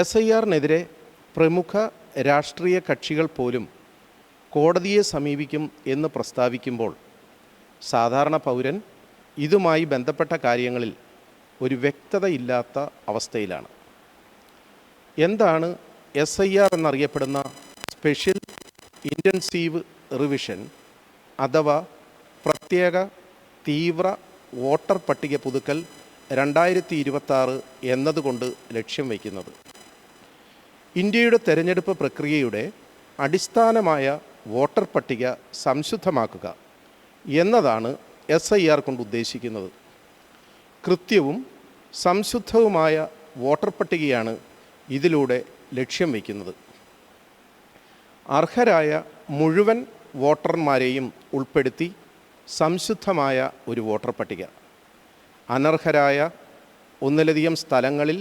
SIRനെതിരെ പ്രമുഖ രാഷ്ട്രീയ കക്ഷികൾ പോലും കോടതിയെ സമീപിക്കും എന്ന് പ്രസ്താവിക്കുമ്പോൾ സാധാരണ പൗരൻ ഇതുമായി ബന്ധപ്പെട്ട കാര്യങ്ങളിൽ ഒരു വ്യക്തതയില്ലാത്ത അവസ്ഥയിലാണ്. എന്താണ് SIR എന്നറിയപ്പെടുന്ന സ്പെഷ്യൽ ഇൻറ്റൻസീവ് റിവിഷൻ അഥവാ പ്രത്യേക തീവ്ര വോട്ടർ പട്ടിക പുതുക്കൽ 2026 എന്നതുകൊണ്ട് ലക്ഷ്യം വയ്ക്കുന്നത്? ഇന്ത്യയുടെ തെരഞ്ഞെടുപ്പ് പ്രക്രിയയുടെ അടിസ്ഥാനമായ വോട്ടർ പട്ടിക സംശുദ്ധമാക്കുക എന്നതാണ് SIR കൊണ്ട് ഉദ്ദേശിക്കുന്നത്. കൃത്യവും സംശുദ്ധവുമായ വോട്ടർ പട്ടികയാണ് ഇതിലൂടെ ലക്ഷ്യം വയ്ക്കുന്നത്. അർഹരായ മുഴുവൻ വോട്ടർമാരെയും ഉൾപ്പെടുത്തി സംശുദ്ധമായ ഒരു വോട്ടർ പട്ടിക. അനർഹരായ ഒന്നിലധികം സ്ഥലങ്ങളിൽ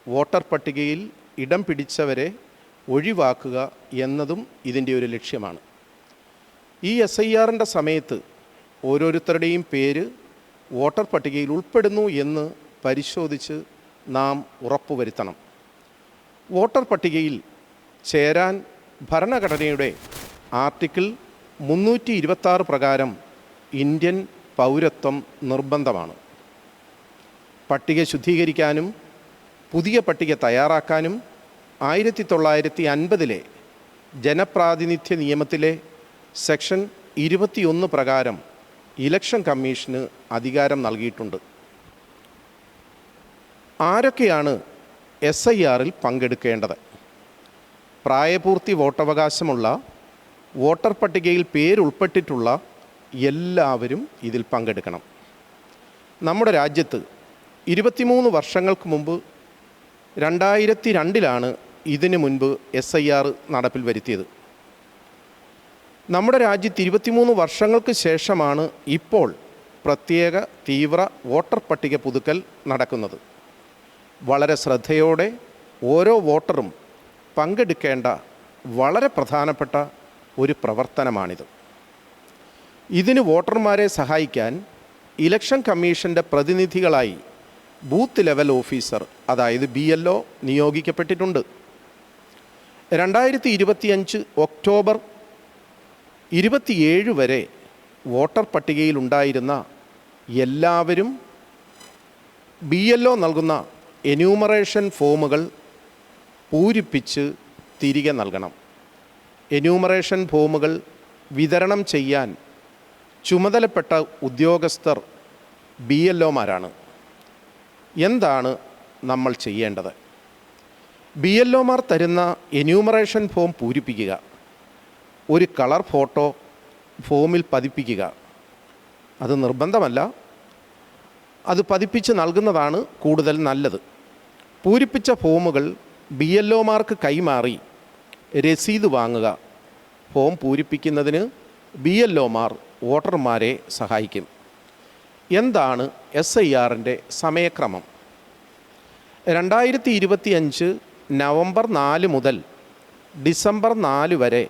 വോട്ടർ പട്ടികയിൽ ഇടം പിടിച്ചവരെ ഒഴിവാക്കുക എന്നതും ഇതിൻ്റെ ഒരു ലക്ഷ്യമാണ്. ഈ SIRൻ്റെ സമയത്ത് ഓരോരുത്തരുടെയും പേര് വോട്ടർ പട്ടികയിൽ ഉൾപ്പെടുന്നു എന്ന് പരിശോധിച്ച് നാം ഉറപ്പുവരുത്തണം. വോട്ടർ പട്ടികയിൽ ചേരാൻ ഭരണഘടനയുടെ ആർട്ടിക്കിൾ 326 പ്രകാരം ഇന്ത്യൻ പൗരത്വം നിർബന്ധമാണ്. പട്ടിക ശുദ്ധീകരിക്കാനും പുതിയ പട്ടിക തയ്യാറാക്കാനും 1950 ജനപ്രാതിനിധ്യ നിയമത്തിലെ സെക്ഷൻ 21 പ്രകാരം ഇലക്ഷൻ കമ്മീഷന് അധികാരം നൽകിയിട്ടുണ്ട്. ആരൊക്കെയാണ് SIRൽ പങ്കെടുക്കേണ്ടത്? പ്രായപൂർത്തി വോട്ടവകാശമുള്ള, വോട്ടർ പട്ടികയിൽ പേരുൾപ്പെട്ടിട്ടുള്ള എല്ലാവരും ഇതിൽ പങ്കെടുക്കണം. നമ്മുടെ രാജ്യത്ത് 23 വർഷങ്ങൾക്ക് മുമ്പ് 2002 ഇതിനു മുൻപ് SIR നടപ്പിൽ വരുത്തിയത്. നമ്മുടെ രാജ്യത്ത് 23 വർഷങ്ങൾക്ക് ശേഷമാണ് ഇപ്പോൾ പ്രത്യേക തീവ്ര വോട്ടർ പട്ടിക പുതുക്കൽ നടക്കുന്നത്. വളരെ ശ്രദ്ധയോടെ ഓരോ വോട്ടറും പങ്കെടുക്കേണ്ട വളരെ പ്രധാനപ്പെട്ട ഒരു പ്രവർത്തനമാണിത്. ഇതിന് വോട്ടർമാരെ സഹായിക്കാൻ ഇലക്ഷൻ കമ്മീഷൻ്റെ പ്രതിനിധികളായി ബൂത്ത് ലെവൽ ഓഫീസർ, അതായത് BLO നിയോഗിക്കപ്പെട്ടിട്ടുണ്ട്. 2025 ഒക്ടോബർ 27 വരെ വോട്ടർ പട്ടികയിലുണ്ടായിരുന്ന എല്ലാവരും BLO നൽകുന്ന എന്യൂമറേഷൻ ഫോമുകൾ പൂരിപ്പിച്ച് തിരികെ നൽകണം. എന്യൂമറേഷൻ ഫോമുകൾ വിതരണം ചെയ്യാൻ ചുമതലപ്പെട്ട ഉദ്യോഗസ്ഥർ BLOമാരാണ്. എന്താണ് നമ്മൾ ചെയ്യേണ്ടത്? BLOമാർ തരുന്ന എന്യൂമറേഷൻ ഫോം പൂരിപ്പിക്കുക. ഒരു കളർ ഫോട്ടോ ഫോമിൽ പതിപ്പിക്കുക. അത് നിർബന്ധമല്ല, അത് പതിപ്പിച്ച് നൽകുന്നതാണ് കൂടുതൽ നല്ലത്. പൂരിപ്പിച്ച ഫോമുകൾ BLOമാർക്ക് കൈമാറി രസീത് വാങ്ങുക. ഫോം പൂരിപ്പിക്കുന്നതിന് BLOമാർ വോട്ടർമാരെ സഹായിക്കും. എന്താണ് SIRൻ്റെ സമയക്രമം? 2025 നവംബർ 4 മുതൽ ഡിസംബർ 4 വരെ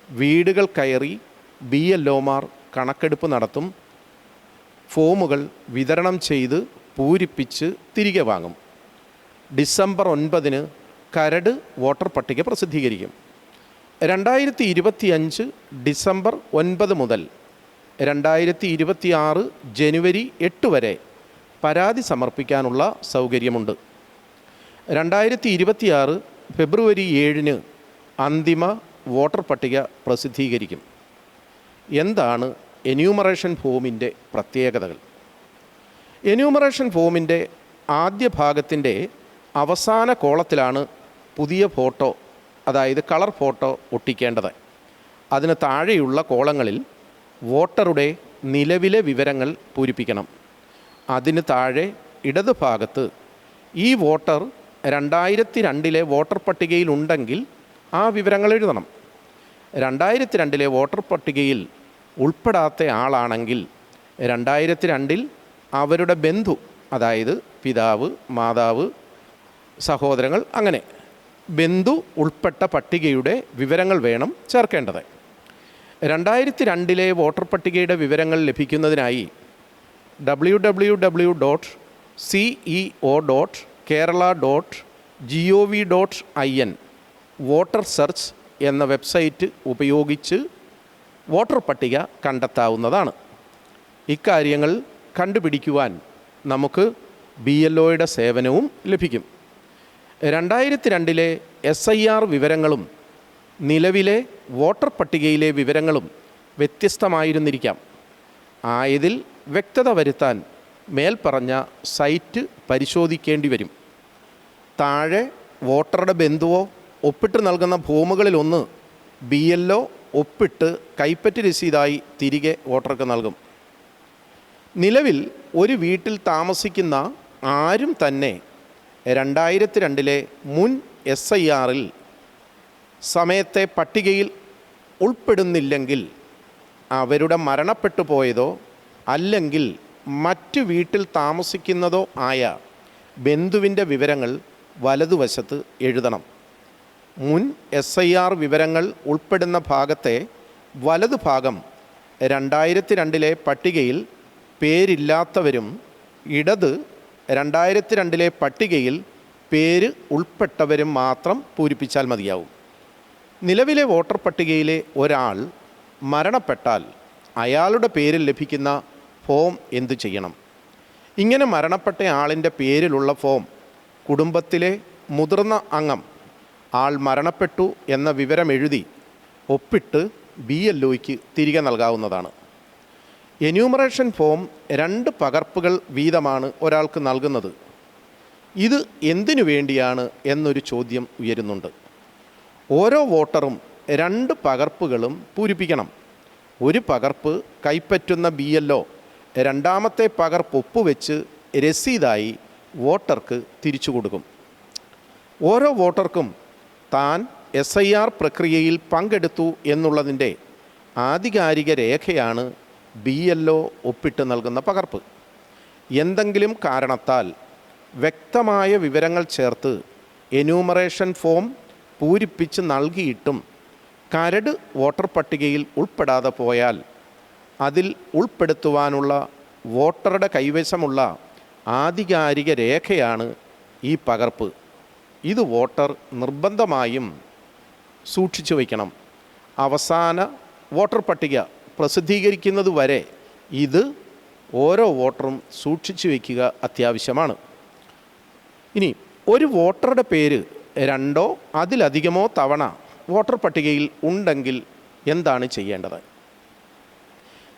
വീടുകൾ കയറി BLOമാർ കണക്കെടുപ്പ് നടത്തും. ഫോമുകൾ വിതരണം ചെയ്ത് പൂരിപ്പിച്ച് തിരികെ വാങ്ങും. ഡിസംബർ 9 കരട് വോട്ടർ പട്ടിക പ്രസിദ്ധീകരിക്കും. 2025 ഡിസംബർ 9 മുതൽ 2026 ജനുവരി 8 വരെ പരാതി സമർപ്പിക്കാനുള്ള സൗകര്യമുണ്ട്. 2026 ഫെബ്രുവരി 7 അന്തിമ വോട്ടർ പട്ടിക പ്രസിദ്ധീകരിക്കും. എന്താണ് എന്യൂമറേഷൻ ഫോമിൻ്റെ പ്രത്യേകതകൾ? എന്യൂമറേഷൻ ഫോമിൻ്റെ ആദ്യ ഭാഗത്തിൻ്റെ അവസാന കോളത്തിലാണ് പുതിയ ഫോട്ടോ, അതായത് കളർ ഫോട്ടോ ഒട്ടിക്കേണ്ടത്. അതിന് താഴെയുള്ള കോളങ്ങളിൽ വോട്ടറുടെ നിലവിലെ വിവരങ്ങൾ പൂരിപ്പിക്കണം. അതിന് താഴെ ഇടതുഭാഗത്ത് ഈ വോട്ടർ 2002 വോട്ടർ പട്ടികയിലുണ്ടെങ്കിൽ ആ വിവരങ്ങൾ എഴുതണം. 2002 വോട്ടർ പട്ടികയിൽ ഉൾപ്പെടാത്ത ആളാണെങ്കിൽ 2002 അവരുടെ ബന്ധു, അതായത് പിതാവ്, മാതാവ്, സഹോദരങ്ങൾ, അങ്ങനെ ബന്ധു ഉൾപ്പെട്ട പട്ടികയുടെ വിവരങ്ങൾ വേണം ചേർക്കേണ്ടത്. 2002 വോട്ടർ പട്ടികയുടെ വിവരങ്ങൾ ലഭിക്കുന്നതിനായി www.ceo.kerala.gov gov.in വോട്ടർ സെർച്ച് എന്ന വെബ്സൈറ്റ് ഉപയോഗിച്ച് വോട്ടർ പട്ടിക കണ്ടെത്താവുന്നതാണ്. ഇക്കാര്യങ്ങൾ കണ്ടുപിടിക്കുവാൻ നമുക്ക് BLOയുടെ സേവനവും ലഭിക്കും. 2002 SIR വിവരങ്ങളും നിലവിലെ വോട്ടർ പട്ടികയിലെ വിവരങ്ങളും വ്യത്യസ്തമായിരുന്നിരിക്കാം. ആയതിൽ വ്യക്തത വരുത്താൻ മേൽപ്പറഞ്ഞ സൈറ്റ് പരിശോധിക്കേണ്ടി വരും. താഴെ വോട്ടറുടെ ബന്ധുവോ ഒപ്പിട്ട് നൽകുന്ന ഫോമുകളിലൊന്ന് BLO ഒപ്പിട്ട് കൈപ്പറ്റ് രസീതായി തിരികെ വോട്ടർക്ക് നൽകും. നിലവിൽ ഒരു വീട്ടിൽ താമസിക്കുന്ന ആരും തന്നെ 2002 മുൻ SIRൽ സമയത്തെ പട്ടികയിൽ ഉൾപ്പെടുന്നില്ലെങ്കിൽ അവരുടെ മരണപ്പെട്ടു പോയതോ അല്ലെങ്കിൽ മറ്റു വീട്ടിൽ താമസിക്കുന്നതോ ആയ ബന്ധുവിൻ്റെ വിവരങ്ങൾ വലതുവശത്ത് എഴുതണം. മുൻ SIR വിവരങ്ങൾ ഉൾപ്പെടുന്ന ഭാഗത്തെ വലതു ഭാഗം 2002 പട്ടികയിൽ പേരില്ലാത്തവരും ഇടത് 2002 പട്ടികയിൽ പേര് ഉൾപ്പെട്ടവരും മാത്രം പൂരിപ്പിച്ചാൽ മതിയാവും. നിലവിലെ വോട്ടർ പട്ടികയിലെ ഒരാൾ മരണപ്പെട്ടാൽ അയാളുടെ പേരിൽ ലഭിക്കുന്ന ഫോം എന്തു ചെയ്യണം? ഇങ്ങനെ മരണപ്പെട്ട ആളിൻ്റെ പേരിലുള്ള ഫോം കുടുംബത്തിലെ മുതിർന്ന അംഗം ആൾ മരണപ്പെട്ടു എന്ന വിവരം എഴുതി ഒപ്പിട്ട് BLOയ്ക്ക് തിരികെ നൽകാവുന്നതാണ്. എന്യൂമറേഷൻ ഫോം 2 പകർപ്പുകൾ വീതമാണ് ഒരാൾക്ക് നൽകുന്നത്. ഇത് എന്തിനു വേണ്ടിയാണ് എന്നൊരു ചോദ്യം ഉയരുന്നുണ്ട്. ഓരോ വോട്ടറും 2 പകർപ്പുകളും പൂരിപ്പിക്കണം. ഒരു പകർപ്പ് കൈപ്പറ്റുന്ന BLO രണ്ടാമത്തെ പകർപ്പ് ഒപ്പുവെച്ച് രസീതായി വോട്ടർക്ക് തിരിച്ചു കൊടുക്കും. ഓരോ വോട്ടർക്കും താൻ SIR പ്രക്രിയയിൽ പങ്കെടുത്തു എന്നുള്ളതിൻ്റെ ആധികാരിക രേഖയാണ് BLO ഒപ്പിട്ട് നൽകുന്ന പകർപ്പ്. എന്തെങ്കിലും കാരണത്താൽ വ്യക്തമായ വിവരങ്ങൾ ചേർത്ത് എന്യൂമറേഷൻ ഫോം പൂരിപ്പിച്ച് നൽകിയിട്ടും കരട് വോട്ടർ പട്ടികയിൽ ഉൾപ്പെടാതെ പോയാൽ അതിൽ ഉൾപ്പെടുത്തുവാനുള്ള വോട്ടറുടെ കൈവശമുള്ള ആധികാരിക രേഖയാണ് ഈ പകർപ്പ്. ഇത് വോട്ടർ നിർബന്ധമായും സൂക്ഷിച്ചു വയ്ക്കണം. അവസാന വോട്ടർ പട്ടിക പ്രസിദ്ധീകരിക്കുന്നത് വരെ ഇത് ഓരോ വോട്ടറും സൂക്ഷിച്ചു വയ്ക്കുക അത്യാവശ്യമാണ്. ഇനി ഒരു വോട്ടറുടെ പേര് 2 അതിലധികമോ തവണ വോട്ടർ പട്ടികയിൽ ഉണ്ടെങ്കിൽ എന്താണ് ചെയ്യേണ്ടത്?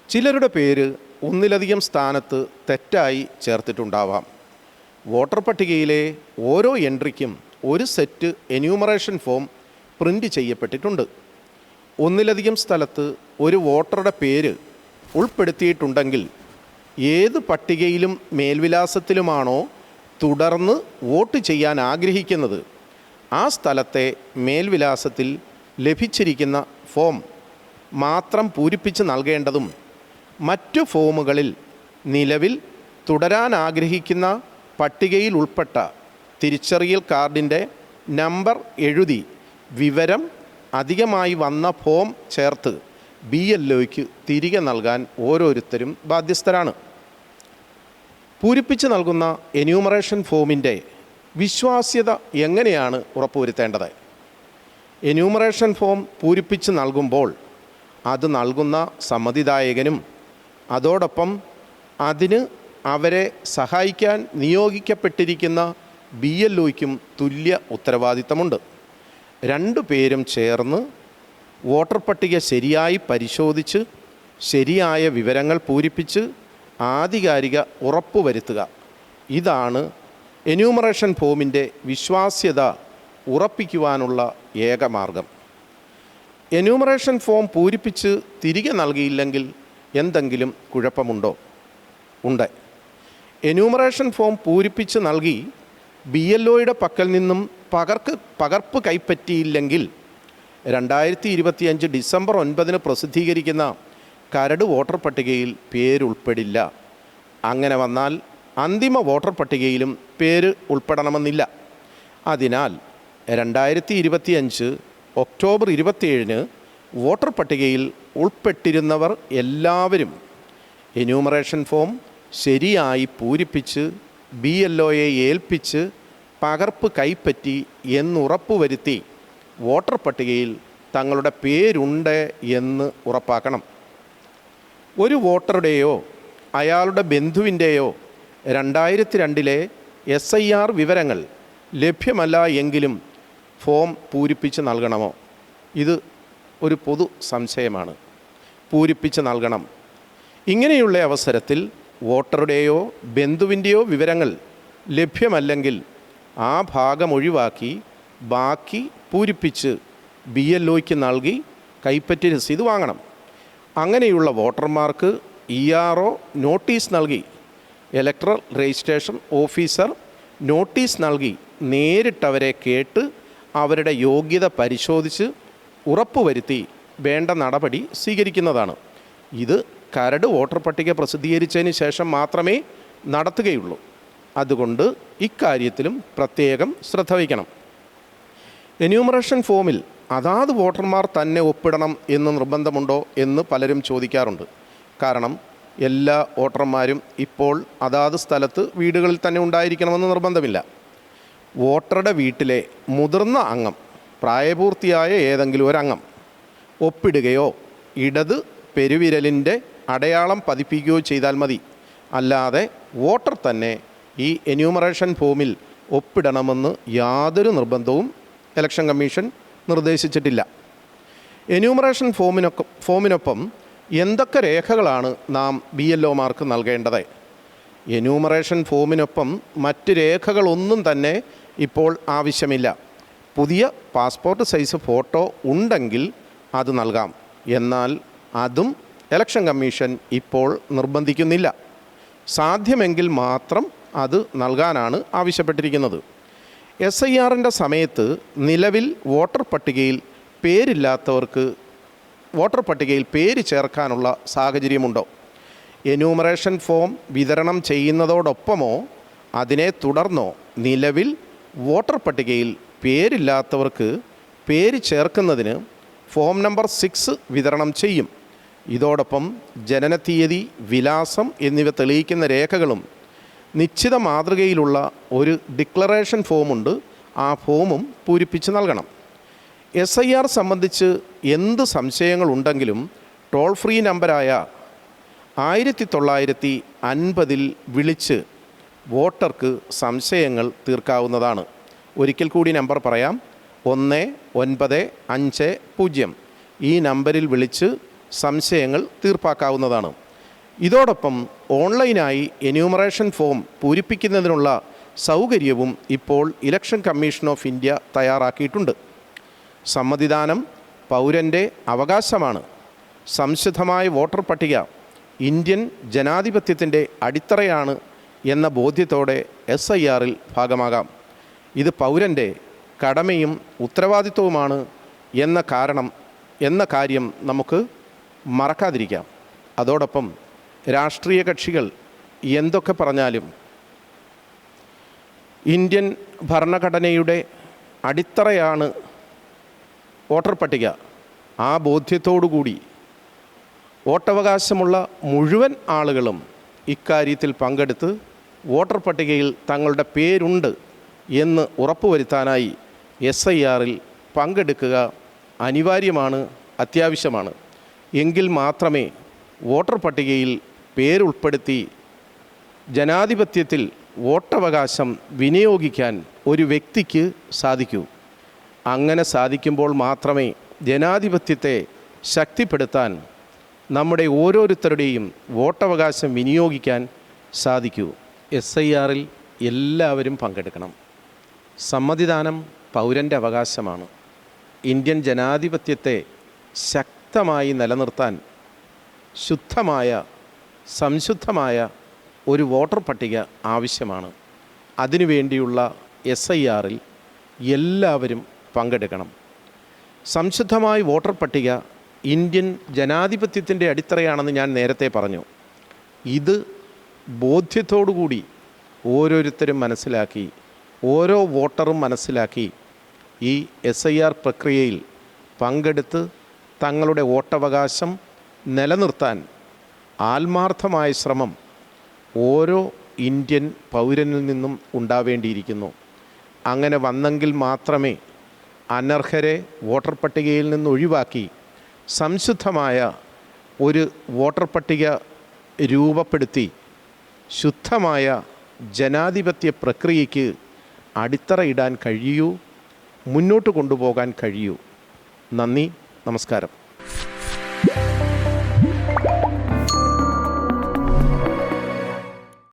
ചിലരുടെ പേര് ഒന്നിലധികം സ്ഥാനത്ത് തെറ്റായി ചേർത്തിട്ടുണ്ടാവാം. വോട്ടർ പട്ടികയിലെ ഓരോ എൻട്രിക്കും ഒരു സെറ്റ് എന്യൂമറേഷൻ ഫോം പ്രിൻ്റ് ചെയ്യപ്പെട്ടിട്ടുണ്ട്. ഒന്നിലധികം സ്ഥലത്ത് ഒരു വോട്ടറുടെ പേര് ഉൾപ്പെടുത്തിയിട്ടുണ്ടെങ്കിൽ ഏത് പട്ടികയിലും മേൽവിലാസത്തിലുമാണോ തുടർന്ന് വോട്ട് ചെയ്യാൻ ആഗ്രഹിക്കുന്നത് ആ സ്ഥലത്തെ മേൽവിലാസത്തിൽ ലഭിച്ചിരിക്കുന്ന ഫോം മാത്രം പൂരിപ്പിച്ച് നൽകേണ്ടതും മറ്റു ഫോമുകളിൽ നിലവിൽ തുടരാൻ ആഗ്രഹിക്കുന്ന പട്ടികയിൽ ഉൾപ്പെട്ട തിരിച്ചറിയൽ കാർഡിൻ്റെ നമ്പർ എഴുതി വിവരം അധികമായി വന്ന ഫോം ചേർത്ത് BLOയ്ക്ക് തിരികെ നൽകാൻ ഓരോരുത്തരും ബാധ്യസ്ഥരാണ്. പൂരിപ്പിച്ച് നൽകുന്ന എന്യൂമറേഷൻ ഫോമിൻ്റെ വിശ്വാസ്യത എങ്ങനെയാണ് ഉറപ്പുവരുത്തേണ്ടത്? എന്യൂമറേഷൻ ഫോം പൂരിപ്പിച്ച് നൽകുമ്പോൾ അത് നൽകുന്ന സമ്മതിദായകനും അതോടൊപ്പം അതിന് അവരെ സഹായിക്കാൻ നിയോഗിക്കപ്പെട്ടിരിക്കുന്ന BLOയ്ക്കും തുല്യ ഉത്തരവാദിത്തമുണ്ട്. 2 പേരും ചേർന്ന് വോട്ടർ പട്ടിക ശരിയായി പരിശോധിച്ച് ശരിയായ വിവരങ്ങൾ പൂരിപ്പിച്ച് ആധികാരിക ഉറപ്പുവരുത്തുക. ഇതാണ് എന്യൂമറേഷൻ ഫോമിൻ്റെ വിശ്വാസ്യത ഉറപ്പിക്കുവാനുള്ള ഏക മാർഗം. എന്യൂമറേഷൻ ഫോം പൂരിപ്പിച്ച് തിരികെ നൽകിയില്ലെങ്കിൽ എന്തെങ്കിലും കുഴപ്പമുണ്ടോ? ഉണ്ട്. എന്യൂമറേഷൻ ഫോം പൂരിപ്പിച്ച് നൽകി BLOയുടെ പക്കൽ നിന്നും പകർപ്പ് കൈപ്പറ്റിയില്ലെങ്കിൽ 2025 ഡിസംബർ 9 പ്രസിദ്ധീകരിക്കുന്ന കരട് വോട്ടർ പട്ടികയിൽ പേരുൾപ്പെടില്ല. അങ്ങനെ വന്നാൽ അന്തിമ വോട്ടർ പട്ടികയിലും പേര് ഉൾപ്പെടണമെന്നില്ല. അതിനാൽ 2025 ഒക്ടോബർ 27 വോട്ടർ പട്ടികയിൽ ഉൾപ്പെട്ടിരുന്നവർ എല്ലാവരും എന്യൂമറേഷൻ ഫോം ശരിയായി പൂരിപ്പിച്ച് BLOയെ ഏൽപ്പിച്ച് പകർപ്പ് കൈപ്പറ്റി എന്നുറപ്പുവരുത്തി വോട്ടർ പട്ടികയിൽ തങ്ങളുടെ പേരുണ്ട് എന്ന് ഉറപ്പാക്കണം. ഒരു വോട്ടറുടെയോ അയാളുടെ ബന്ധുവിൻ്റെയോ 2002 SIR വിവരങ്ങൾ ലഭ്യമല്ല എങ്കിലും ഫോം പൂരിപ്പിച്ച് നൽകണമോ? ഇത് ഒരു പൊതു സംശയമാണ്. പൂരിപ്പിച്ച് നൽകണം. ഇങ്ങനെയുള്ള അവസരത്തിൽ വോട്ടറുടെയോ ബന്ധുവിൻ്റെയോ വിവരങ്ങൾ ലഭ്യമല്ലെങ്കിൽ ആ ഭാഗം ഒഴിവാക്കി ബാക്കി പൂരിപ്പിച്ച് BLOയ്ക്ക് നൽകി കൈപ്പറ്റി രസീത് വാങ്ങണം. അങ്ങനെയുള്ള വോട്ടർമാർക്ക് ERO നോട്ടീസ് നൽകി, ഇലക്ടറൽ രജിസ്ട്രേഷൻ ഓഫീസർ നോട്ടീസ് നൽകി നേരിട്ടവരെ കേട്ട് അവരുടെ യോഗ്യത പരിശോധിച്ച് ഉറപ്പുവരുത്തി വേണ്ട നടപടി സ്വീകരിക്കുന്നതാണ്. ഇത് കരട് വോട്ടർ പട്ടിക പ്രസിദ്ധീകരിച്ചതിന് ശേഷം മാത്രമേ നടത്തുകയുള്ളൂ. അതുകൊണ്ട് ഇക്കാര്യത്തിലും പ്രത്യേകം ശ്രദ്ധ വയ്ക്കണം. എന്യൂമറേഷൻ ഫോമിൽ അതാത് വോട്ടർമാർ തന്നെ ഒപ്പിടണം എന്ന് നിർബന്ധമുണ്ടോ എന്ന് പലരും ചോദിക്കാറുണ്ട്. കാരണം എല്ലാ വോട്ടർമാരും ഇപ്പോൾ അതാത് സ്ഥലത്ത് വീടുകളിൽ തന്നെ ഉണ്ടായിരിക്കണമെന്ന് നിർബന്ധമില്ല. വോട്ടറുടെ വീട്ടിലെ മുതിർന്ന അംഗം, പ്രായപൂർത്തിയായ ഏതെങ്കിലും ഒരംഗം ഒപ്പിടുകയോ ഇടത് പെരുവിരലിൻ്റെ അടയാളം പതിപ്പിക്കുകയോ ചെയ്താൽ മതി. അല്ലാതെ വോട്ടർ തന്നെ ഈ എന്യൂമറേഷൻ ഫോമിൽ ഒപ്പിടണമെന്ന് യാതൊരു നിർബന്ധവും ഇലക്ഷൻ കമ്മീഷൻ നിർദ്ദേശിച്ചിട്ടില്ല. എന്യൂമറേഷൻ ഫോമിനൊപ്പം എന്തൊക്കെ രേഖകളാണ് നാം BLOമാർക്ക് നൽകേണ്ടത്? എന്യൂമറേഷൻ ഫോമിനൊപ്പം മറ്റ് രേഖകളൊന്നും തന്നെ ഇപ്പോൾ ആവശ്യമില്ല. പുതിയ പാസ്പോർട്ട് സൈസ് ഫോട്ടോ ഉണ്ടെങ്കിൽ അത് നൽകാം. എന്നാൽ അതും ഇലക്ഷൻ കമ്മീഷൻ ഇപ്പോൾ നിർബന്ധിക്കുന്നില്ല. സാധ്യമെങ്കിൽ മാത്രം അത് നൽകാനാണ് ആവശ്യപ്പെട്ടിരിക്കുന്നത്. SIRൻ്റെ സമയത്ത് നിലവിൽ വോട്ടർ പട്ടികയിൽ പേരില്ലാത്തവർക്ക് വോട്ടർ പട്ടികയിൽ പേര് ചേർക്കാനുള്ള സാഹചര്യമുണ്ടോ? എന്യൂമറേഷൻ ഫോം വിതരണം ചെയ്യുന്നതോടൊപ്പമോ അതിനെ തുടർന്നോ നിലവിൽ വോട്ടർ പട്ടികയിൽ പേരില്ലാത്തവർക്ക് പേര് ചേർക്കുന്നതിന് ഫോം നമ്പർ 6 വിതരണം ചെയ്യും. ഇതോടൊപ്പം ജനനത്തീയതി, വിലാസം എന്നിവ തെളിയിക്കുന്ന രേഖകളും നിശ്ചിത മാതൃകയിലുള്ള ഒരു ഡിക്ലറേഷൻ ഫോമുണ്ട്. ആ ഫോമും പൂരിപ്പിച്ച് നൽകണം. SIR സംബന്ധിച്ച് എന്ത് സംശയങ്ങളുണ്ടെങ്കിലും ടോൾ ഫ്രീ നമ്പറായ 1950 വിളിച്ച് വോട്ടർക്ക് സംശയങ്ങൾ തീർക്കാവുന്നതാണ്. ഒരിക്കൽ കൂടി നമ്പർ പറയാം: 1950. ഈ നമ്പറിൽ വിളിച്ച് സംശയങ്ങൾ തീർപ്പാക്കാവുന്നതാണ്. ഇതോടൊപ്പം ഓൺലൈനായി എന്യൂമറേഷൻ ഫോം പൂരിപ്പിക്കുന്നതിനുള്ള സൗകര്യവും ഇപ്പോൾ ഇലക്ഷൻ കമ്മീഷൻ ഓഫ് ഇന്ത്യ തയ്യാറാക്കിയിട്ടുണ്ട്. സമ്മതിദാനം പൗരൻ്റെ അവകാശമാണ്. സംശുദ്ധമായ വോട്ടർ പട്ടിക ഇന്ത്യൻ ജനാധിപത്യത്തിൻ്റെ അടിത്തറയാണ് എന്ന ബോധ്യത്തോടെ SIRൽ ഭാഗമാകാം. ഇത് പൗരൻ്റെ കടമയും ഉത്തരവാദിത്വവുമാണ് എന്ന കാര്യം നമുക്ക് മറക്കാതിരിക്കാം. അതോടൊപ്പം രാഷ്ട്രീയ കക്ഷികൾ എന്തൊക്കെ പറഞ്ഞാലും ഇന്ത്യൻ ഭരണഘടനയുടെ അടിത്തറയാണ് വോട്ടർ പട്ടിക. ആ ബോധ്യത്തോടുകൂടി വോട്ടവകാശമുള്ള മുഴുവൻ ആളുകളും ഇക്കാര്യത്തിൽ പങ്കെടുത്ത് വോട്ടർ പട്ടികയിൽ തങ്ങളുടെ പേരുണ്ട് എന്ന് ഉറപ്പുവരുത്താനായി SIRൽ പങ്കെടുക്കുക അനിവാര്യമാണ്, അത്യാവശ്യമാണ്. എങ്കിൽ മാത്രമേ വോട്ടർ പട്ടികയിൽ പേരുൾപ്പെടുത്തി ജനാധിപത്യത്തിൽ വോട്ടവകാശം വിനിയോഗിക്കാൻ ഒരു വ്യക്തിക്ക് സാധിക്കൂ. അങ്ങനെ സാധിക്കുമ്പോൾ മാത്രമേ ജനാധിപത്യത്തെ ശക്തിപ്പെടുത്താൻ, നമ്മുടെ ഓരോരുത്തരുടെയും വോട്ടവകാശം വിനിയോഗിക്കാൻ സാധിക്കൂ. SIRൽ എല്ലാവരും പങ്കെടുക്കണം. സമ്മതിദാനം പൗരൻ്റെ അവകാശമാണ്. ഇന്ത്യൻ ജനാധിപത്യത്തെ ശക്തമായി നിലനിർത്താൻ ശുദ്ധമായ, സംശുദ്ധമായ ഒരു വോട്ടർ പട്ടിക ആവശ്യമാണ്. അതിനുവേണ്ടിയുള്ള SIRൽ എല്ലാവരും പങ്കെടുക്കണം. സംശുദ്ധമായ വോട്ടർ പട്ടിക ഇന്ത്യൻ ജനാധിപത്യത്തിൻ്റെ അടിത്തറയാണെന്ന് ഞാൻ നേരത്തെ പറഞ്ഞു. ഇത് ബോധ്യത്തോടുകൂടി ഓരോരുത്തരും മനസ്സിലാക്കി, ഓരോ വോട്ടറും മനസ്സിലാക്കി ഈ SIR പ്രക്രിയയിൽ പങ്കെടുത്ത് തങ്ങളുടെ വോട്ടവകാശം നിലനിർത്താൻ ആത്മാർത്ഥമായ ശ്രമം ഓരോ ഇന്ത്യൻ പൗരനിൽ നിന്നും ഉണ്ടാവേണ്ടിയിരിക്കുന്നു. അങ്ങനെ വന്നെങ്കിൽ മാത്രമേ അനർഹരെ വോട്ടർ പട്ടികയിൽ നിന്ന് ഒഴിവാക്കി സംശുദ്ധമായ ഒരു വോട്ടർ പട്ടിക രൂപപ്പെടുത്തി ശുദ്ധമായ ജനാധിപത്യ പ്രക്രിയയ്ക്ക് അടിത്തറയിടാൻ കഴിയൂ, മുന്നോട്ട് കൊണ്ടുപോകാൻ കഴിയൂ. നന്ദി, നമസ്കാരം.